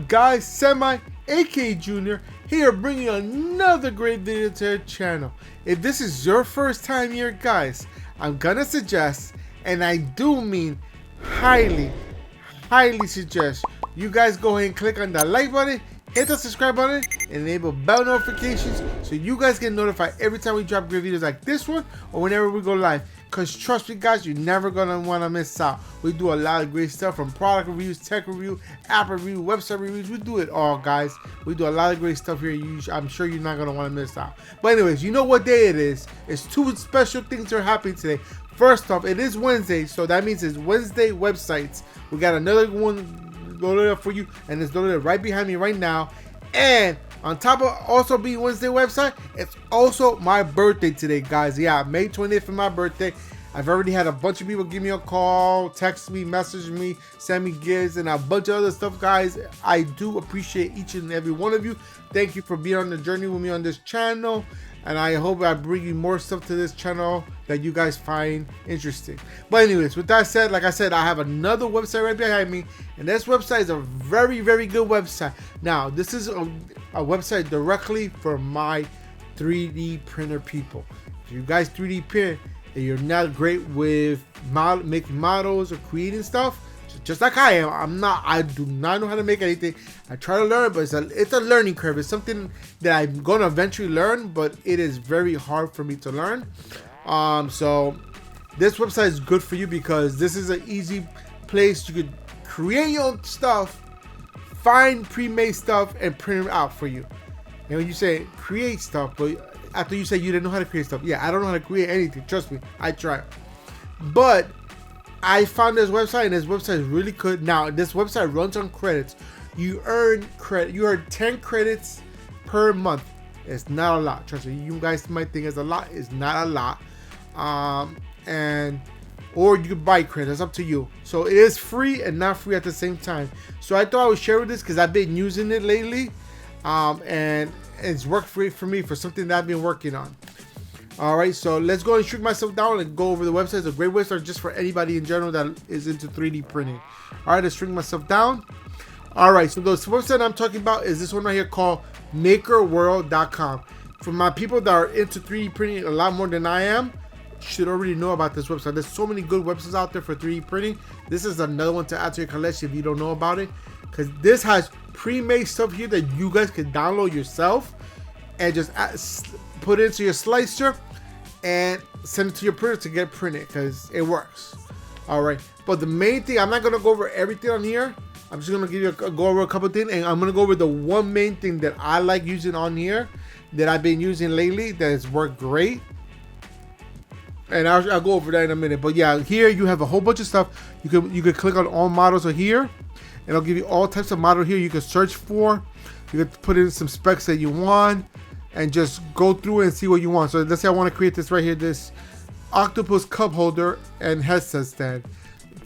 guys? Semi, aka Junior, here bringing you another great video to our channel. If this is your first time here, guys, I'm gonna suggest, and I do mean highly suggest, you guys go ahead and click on that like button, hit the subscribe button, and enable bell notifications so you guys get notified every time we drop great videos like this one or whenever we go live. Cause trust me guys, you're never gonna wanna miss out. We do a lot of great stuff, from product reviews, tech review, app review, website reviews. We do it all, guys. We do a lot of great stuff here. I'm sure you're not gonna wanna miss out. But anyways, you know what day it is. It's two special things that are happening today. First off, it is Wednesday, so that means it's Wednesday websites. We got another one loaded up for you, and it's loaded right behind me right now. And on top of also being Wednesday website, it's also my birthday today, guys. Yeah, May 20th is my birthday. I've already had a bunch of people give me a call, text me, message me, send me gifts, and a bunch of other stuff, guys. I do appreciate each and every one of you. Thank you for being on the journey with me on this channel, and I hope I bring you more stuff to this channel that you guys find interesting. But anyways, with that said, like I said, I have another website right behind me, and this website is a very good website. Now, this is a website directly for my 3D printer people. If you guys 3D print and you're not great with making models or creating stuff, just like I am, I do not know how to make anything. I try to learn, but it's a learning curve. It's something that I'm gonna eventually learn, but it is very hard for me to learn. So this website is good for you because this is an easy place. You could create your own stuff, find pre-made stuff, and print it out for you. And when you say create stuff, but after you say you didn't know how to create stuff, yeah, I don't know how to create anything. Trust me, I try. But I found this website, and this website is really good. Now, this website runs on credits. You earn credit. You earn 10 credits per month. It's not a lot. Trust me. You guys might think it's a lot. It's not a lot. Or you can buy credits. It's up to you. So it is free and not free at the same time. So I thought I would share with this because I've been using it lately, and it's worked for me for something that I've been working on. All right, so let's go and shrink myself down and go over the website. It's a great website just for anybody in general that is into 3D printing. All right, let's shrink myself down. All right, so the website I'm talking about is this one right here called MakerWorld.com. For my people that are into 3D printing a lot more than I am, should already know about this website. There's so many good websites out there for 3D printing. This is another one to add to your collection if you don't know about it, because this has pre-made stuff here that you guys can download yourself and just put it into your slicer and send it to your printer to get printed, because it works. All right, but the main thing, I'm not gonna go over everything on here. I'm just gonna give you go over a couple things, and I'm gonna go over the one main thing that I like using on here that I've been using lately that has worked great. And I'll go over that in a minute. But yeah, here you have a whole bunch of stuff. You could click on all models are here, and it'll give you all types of model here you can search for. You could put in some specs that you want and just go through and see what you want. So let's say I want to create this right here, this octopus cup holder and headset stand.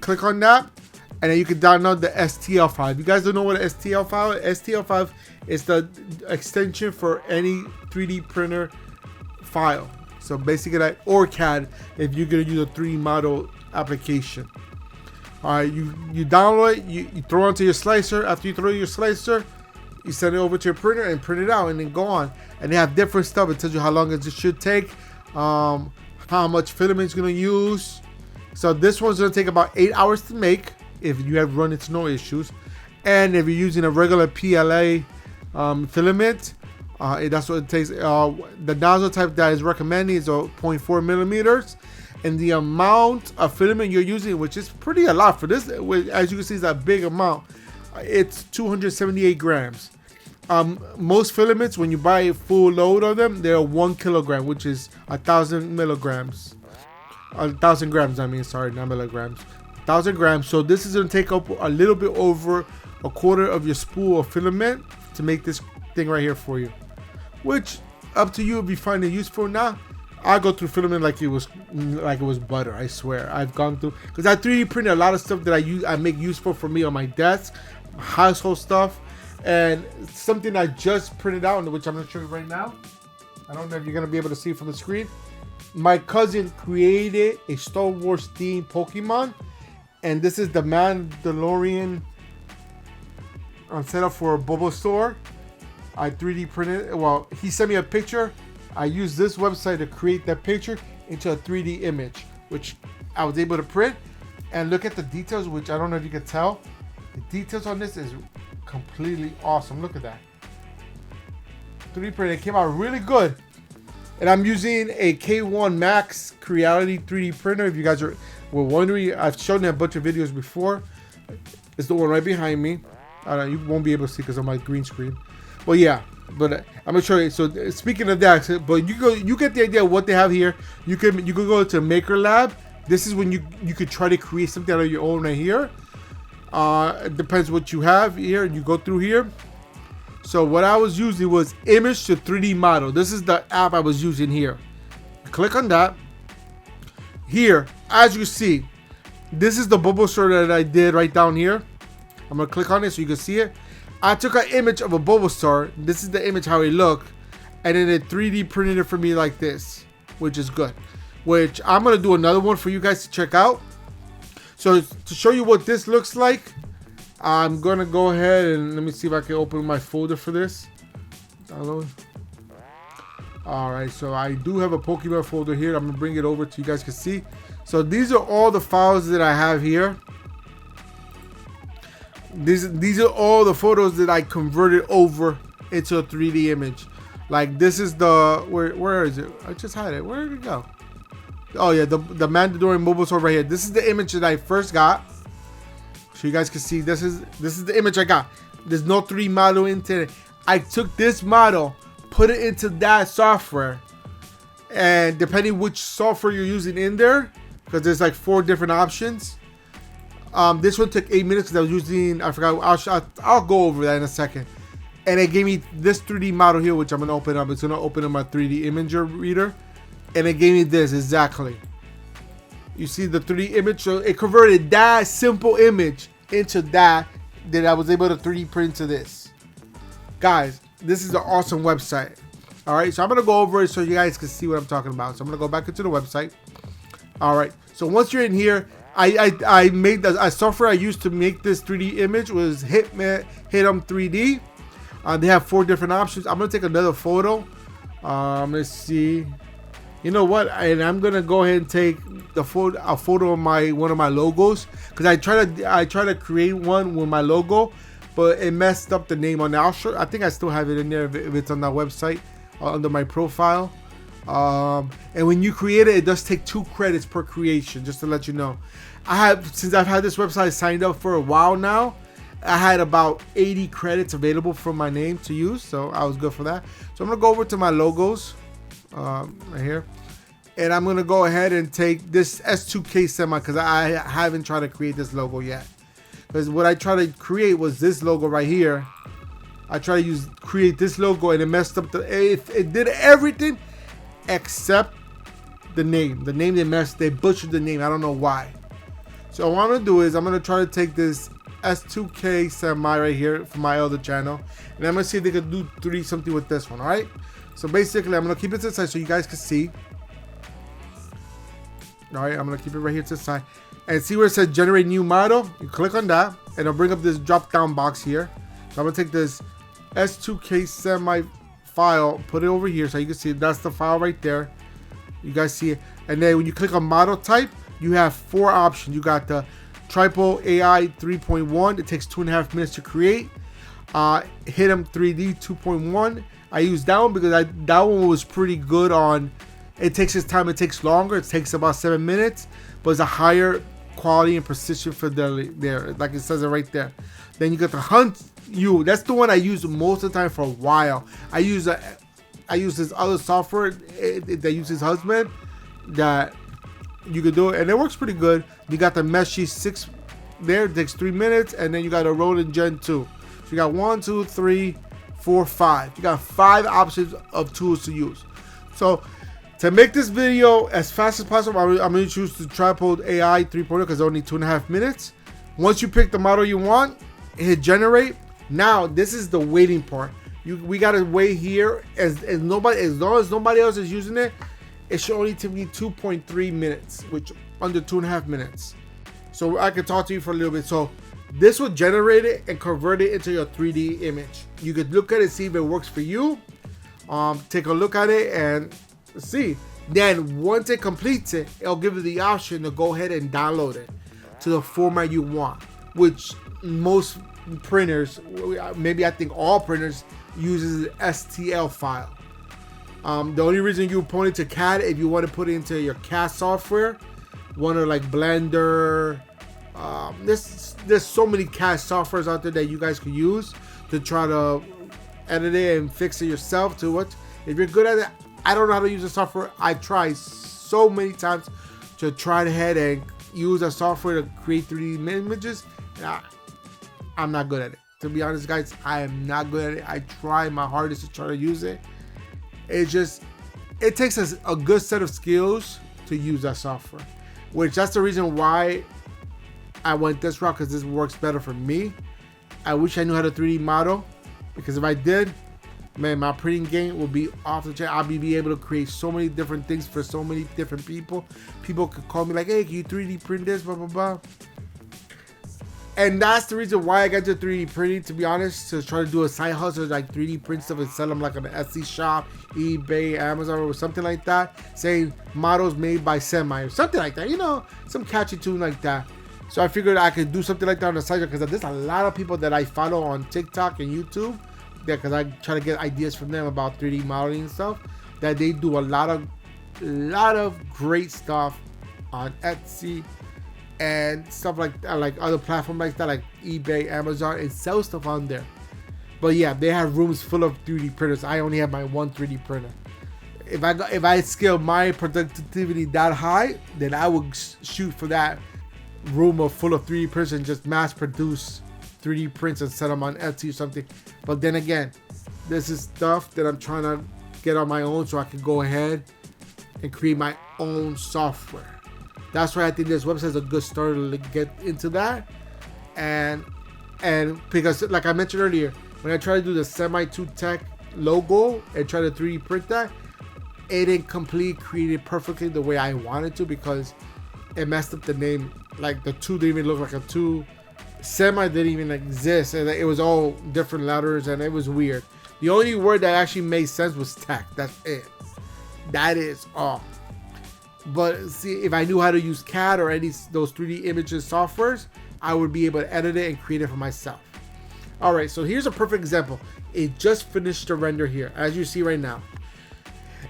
Click on that, and then you can download the STL file. If you guys don't know what an STL file is, STL file is the extension for any 3D printer file. So basically like OrCAD if you're gonna use a 3D model application. All right, you download it, you throw it onto your slicer. After you throw your slicer, you send it over to your printer and print it out, and then go on. And they have different stuff. It tells you how long it should take, how much filament it's gonna use. So this one's gonna take about 8 hours to make if you have run into no issues. And if you're using a regular PLA filament, that's what it takes. The nozzle type that is recommended is 0.4 millimeters, and the amount of filament you're using, which is pretty a lot for this, as you can see, is a big amount. It's 278 grams. Most filaments, when you buy a full load of them, they're 1 kilogram, which is 1,000 milligrams. 1,000 grams, I mean, sorry, not milligrams. 1,000 grams. So this is gonna take up a little bit over a quarter of your spool of filament to make this thing right here for you. Which, up to you if you find it useful or not. I go through filament like it was butter. I swear, I've gone through, because I 3D print a lot of stuff that I make useful for me on my desk, household stuff, and something I just printed out, which I'm gonna show you right now. I don't know if you're gonna be able to see from the screen. My cousin created a Star Wars themed Pokemon, and this is the Mandalorian I'm set up for a bubble store. I 3D printed. Well, he sent me a picture. I used this website to create that picture into a 3D image, which I was able to print. And look at the details, which I don't know if you can tell. The details on this is completely awesome. Look at that. 3D print. It came out really good. And I'm using a K1 Max Creality 3D printer. If you guys were wondering, I've shown you a bunch of videos before. It's the one right behind me. You won't be able to see because of my green screen. Well, yeah, but I'm gonna show you. So speaking of that, but you get the idea of what they have here. You can go to Maker Lab. This is when you could try to create something out of your own right here. It depends what you have here. You go through here. So what I was using was image to 3D model. This is the app I was using here. Click on that. Here, as you see, this is the bubble store that I did right down here. I'm gonna click on it so you can see it. I took an image of a bubble star. This is the image how it looked, and then it 3D printed it for me like this, which is good. Which I'm gonna do another one for you guys to check out. So to show you what this looks like, I'm gonna go ahead and let me see if I can open my folder for this. Download. All right, so I do have a Pokemon folder here. I'm gonna bring it over so you guys can see. So these are all the files that I have here. These are all the photos that I converted over into a 3D image. Like this is the where is it? I just had it. Where did it go? Oh yeah, the Mandalorian mobile store right here. This is the image that I first got. So you guys can see this is the image I got. There's no 3D model into it. I took this model, put it into that software, and depending which software you're using in there, because there's like 4 different options. This one took 8 minutes because I was using, I forgot, I'll go over that in a second. And it gave me this 3D model here, which I'm going to open up. It's going to open up my 3D imager reader. And it gave me this exactly. You see the 3D image? So it converted that simple image into that I was able to 3D print to this. Guys, this is an awesome website. All right, so I'm going to go over it so you guys can see what I'm talking about. So I'm going to go back into the website. All right, so once you're in here, I made the software I used to make this 3D image was Hitum 3D. They have 4 different options. I'm gonna take another photo. Let's see. You know what? And I'm gonna go ahead and take a photo of one of my logos, because I try to create one with my logo, but it messed up the name on there. I think I still have it in there if it's on that website under my profile. And when you create it, it does take 2 credits per creation, just to let you know. Since I've had this website signed up for a while now, I had about 80 credits available for my name to use, so I was good for that. So I'm gonna go over to my logos right here, and I'm gonna go ahead and take this S2K semi, because I haven't tried to create this logo yet. Because what I tried to create was this logo right here. I tried to create this logo, and it messed up it did everything except the name. The name they butchered the name. I don't know why. So what I'm gonna do is I'm gonna try to take this S2K semi right here from my other channel, and I'm gonna see if they could do 3D something with this one. All right. So basically, I'm gonna keep it to the side so you guys can see. All right, I'm gonna keep it right here to the side, and see where it says generate new model. You click on that, and it'll bring up this drop down box here. So I'm gonna take this S2K semi file, put it over here so you can see that's the file right there. You guys see it, and then when you click on model type, you have 4 options. You got the Triple AI 3.1. It takes 2.5 minutes to create. Hitum 3D 2.1. I used that one because that one was pretty good on. It takes its time. It takes longer. It takes about 7 minutes, but it's a higher quality and precision for there, like it says it right there. Then you got the Hunt U. That's the one I use most of the time for a while. I use this other software that uses Husband that you could do it, and it works pretty good. You got the Meshy 6 there. It takes 3 minutes, and then you got a Roland Gen 2. So you got 1, 2, 3, 4, 5. You got 5 options of tools to use. So to make this video as fast as possible, I'm going to choose the Tripod AI 3.0 because it's only 2.5 minutes. Once you pick the model you want, hit generate. Now this is the waiting part. We gotta wait here as long as nobody else is using it. It should only take me 2.3 minutes, which under 2.5 minutes. So I can talk to you for a little bit. So This will generate it and convert it into your 3D image. You could look at it, see if it works for you. Take a look at it and see. Then once it completes it, it'll give you the option to go ahead and download it to the format you want, which most printers, maybe I think all printers, uses an STL file. The only reason you put it to CAD, if you want to put it into your CAD software, one of like Blender, there's so many CAD softwares out there that you guys could use to try to edit it and fix it yourself to what. If you're good at it, I don't know how to use the software. I tried so many times to try ahead and use a software to create 3D images. I'm not good at it. To be honest, guys, I am not good at it. I try my hardest to try to use it. It takes us a good set of skills to use that software, which that's the reason why I went this route, because this works better for me. I wish I knew how to 3D model, because if I did, man, my printing game will be off the chain. I'll be able to create so many different things for so many different people. People could call me like, hey, can you 3D print this, blah, blah, blah. And that's the reason why I got to 3D printing, to be honest, to try to do a side hustle, like 3D print stuff and sell them like on the Etsy shop, eBay, Amazon, or something like that. Saying models made by Semi or something like that, you know, some catchy tune like that. So I figured I could do something like that on the side, because there's a lot of people that I follow on TikTok and YouTube, because I try to get ideas from them about 3D modeling and stuff, that they do a lot of great stuff on Etsy and stuff like that, like other platforms like that, like eBay, Amazon, and sell stuff on there. But yeah, they have rooms full of 3D printers. I only have my one 3D printer. If I scale my productivity that high, then I would shoot for that room full of 3D printers and just mass produce 3D prints and sell them on Etsy or something. But then again, this is stuff that I'm trying to get on my own, so I can go ahead and create my own software. That's why I think this website is a good start to get into that. And because, like I mentioned earlier, when I tried to do the Semi 2 Tech logo and try to 3D print that, it didn't completely create it perfectly the way I wanted to, because it messed up the name. Like the 2 didn't even look like a 2. Semi didn't even exist, and it was all different letters, and it was weird. The only word that actually made sense was tech. That's it. That is all. But see, if I knew how to use CAD or any those 3D images softwares, I would be able to edit it and create it for myself. All right, so here's a perfect example. It just finished the render here, as you see right now.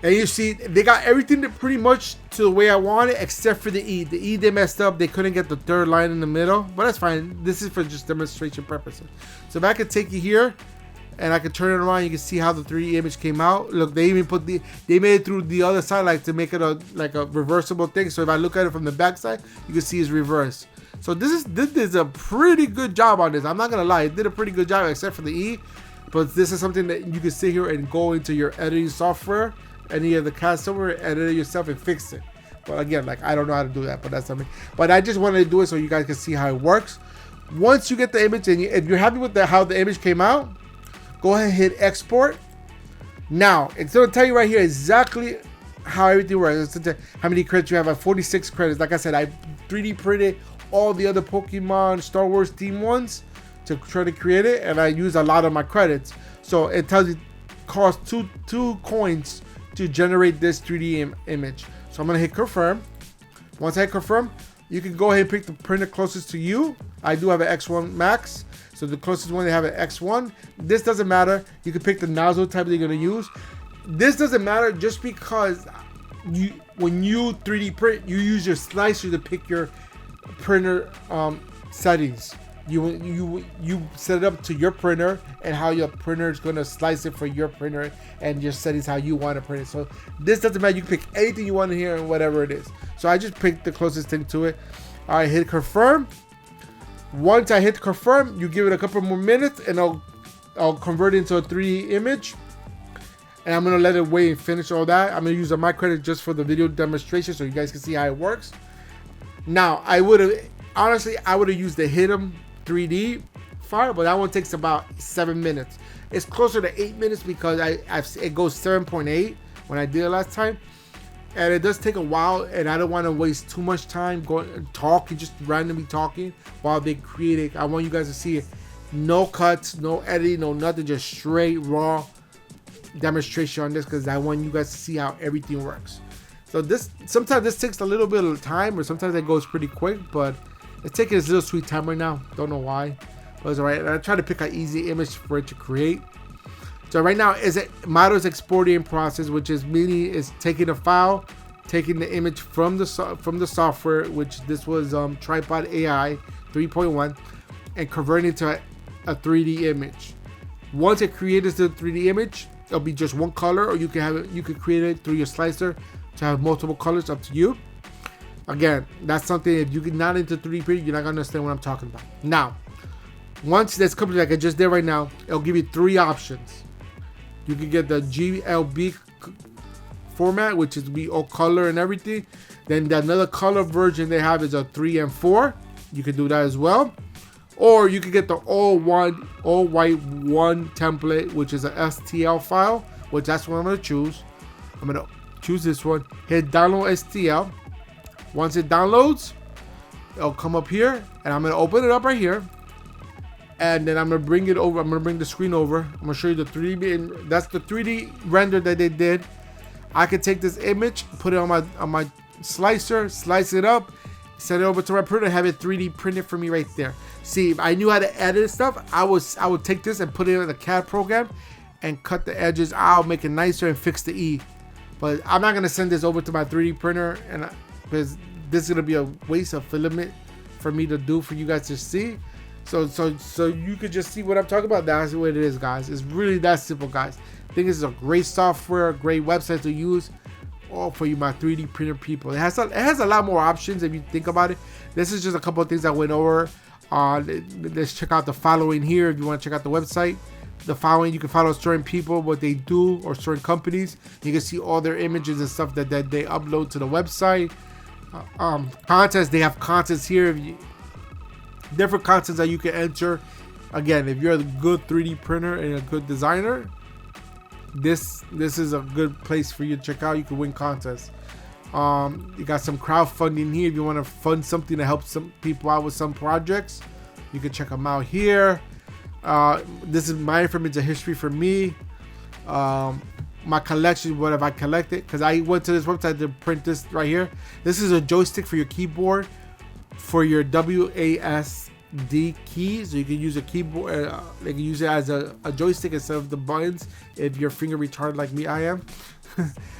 And you see, they got everything pretty much to the way I want it, except for the E. The E, they messed up. They couldn't get the third line in the middle, but that's fine. This is for just demonstration purposes. So if I could take you here, and I could turn it around, you can see how the 3D image came out. Look, they even put they made it through the other side, like to make it a reversible thing. So if I look at it from the back side, you can see it's reversed. So this is a pretty good job on this. I'm not gonna lie, it did a pretty good job, except for the E. But this is something that you can sit here and go into your editing software, any of the CAD software, edit it yourself and fix it. But again, like, I don't know how to do that, but that's something. But I just wanted to do it so you guys can see how it works. Once you get the image, and if you're happy with how the image came out, go ahead and hit export. Now, it's going to tell you right here exactly how everything works. It's how many credits you have. I have 46 credits. Like I said, I 3D printed all the other Pokemon Star Wars theme ones to try to create it, and I use a lot of my credits. So it tells you cost two coins to generate this 3D image. So I'm going to hit confirm. Once I confirm, you can go ahead and pick the printer closest to you. I do have an X1 Max. So the closest one, they have an X1. This doesn't matter. You can pick the nozzle type that you're going to use. This doesn't matter just because when you 3D print, you use your slicer to pick your printer settings. You set it up to your printer and how your printer is going to slice it for your printer and your settings how you want to print it. So this doesn't matter. You can pick anything you want to hear and whatever it is. So I just picked the closest thing to it. All right, hit confirm. Once I hit confirm, you give it a couple more minutes and I'll convert it into a 3D image. And I'm going to let it wait and finish all that. I'm going to use a my credit just for the video demonstration so you guys can see how it works. Now, I would have used the Hitum 3D file, but that one takes about 7 minutes. It's closer to 8 minutes because it goes 7.8 when I did it last time. and it does take a while, and I don't want to waste too much time going talking, just randomly talking while they create it. I want you guys to see it. No cuts, no editing, no nothing, just straight raw demonstration on this, because I want you guys to see how everything works. So this, sometimes this takes a little bit of time, or sometimes it goes pretty quick, but it's taking its little sweet time right now. Don't know why, but it's alright. I try to pick an easy image for it to create. So right now is it model's exporting process, which is meaning is taking a file, taking the image from the software, which this was Tripod AI 3.1, and converting it to a 3D image. Once it creates the 3D image, it'll be just one color, or you can have it, you could create it through your slicer to have multiple colors, up to you. Again, that's something, if you're not into 3D printing, you're not gonna understand what I'm talking about. Now, once this company like I just did right now, it'll give you 3 options. You can get the GLB format, which is be all color and everything. Then the another color version they have is a 3 and 4. You can do that as well. Or you can get the all white one template, which is a STL file, which that's what I'm gonna choose. I'm gonna choose this one. Hit download STL. Once it downloads, it'll come up here, and I'm gonna open it up right here. And then I'm gonna bring it over. I'm gonna bring the screen over. I'm gonna show you the 3D. That's the 3D render that they did. I can take this image, put it on my slicer, slice it up, send it over to my printer, have it 3D printed for me right there. See, if I knew how to edit stuff, I would take this and put it in the CAD program and cut the edges out, make it nicer, and fix the E. But I'm not gonna send this over to my 3D printer, and because this is gonna be a waste of filament for me to do for you guys to see. So you could just see what I'm talking about. That's what it is, guys. It's really that simple, guys. I think this is a great software, a great website to use, all for you, my 3D printer people. It has a lot more options if you think about it. This is just a couple of things I went over. Let's check out the following here. If you want to check out the website, the following, you can follow certain people, what they do, or certain companies. You can see all their images and stuff that they upload to the website. Contests, they have contests here. If you, different contests that you can enter. Again, if you're a good 3D printer and a good designer, this is a good place for you to check out. You can win contests. You got some crowdfunding here if you want to fund something to help some people out with some projects. You can check them out here. This is my information, a history for me. My collection, what have I collected? Because I went to this website to print this right here. This is a joystick for your keyboard, for your WASD key, so you can use a keyboard. You can use it as a joystick instead of the buttons if you're finger retarded like me, I am.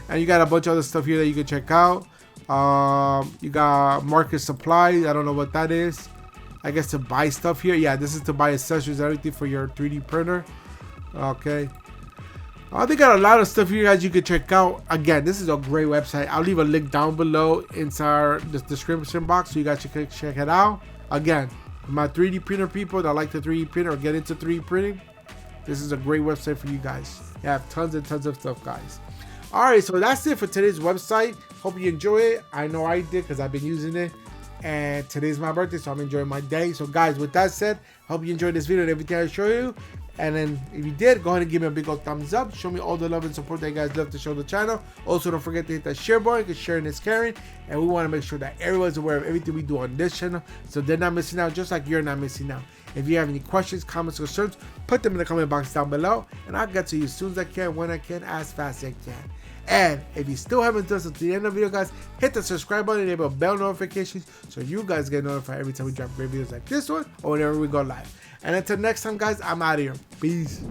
And you got a bunch of other stuff here that you can check out. You got market supply. I don't know what that is. I guess to buy stuff here. Yeah, this is to buy accessories, everything for your 3D printer. Okay. They got a lot of stuff here guys you can check out. Again, this is a great website. I'll leave a link down below inside the description box so you guys can check it out. Again, my 3D printer people that like to 3D print or get into 3D printing, this is a great website for you guys. You have tons and tons of stuff, guys. Alright, so that's it for today's website. Hope you enjoy it. I know I did because I've been using it. And today's my birthday, so I'm enjoying my day. So guys, with that said, hope you enjoyed this video and everything I show you. And then if you did, go ahead and give me a big old thumbs up. Show me all the love and support that you guys love to show the channel. Also, don't forget to hit that share button because sharing is caring. And we want to make sure that everyone's aware of everything we do on this channel, so they're not missing out, just like you're not missing out. If you have any questions, comments, or concerns, put them in the comment box down below, and I'll get to you as soon as I can, when I can, as fast as I can. And if you still haven't done so to the end of the video, guys, hit the subscribe button, enable bell notifications so you guys get notified every time we drop great videos like this one or whenever we go live. And until next time, guys, I'm out of here. Peace.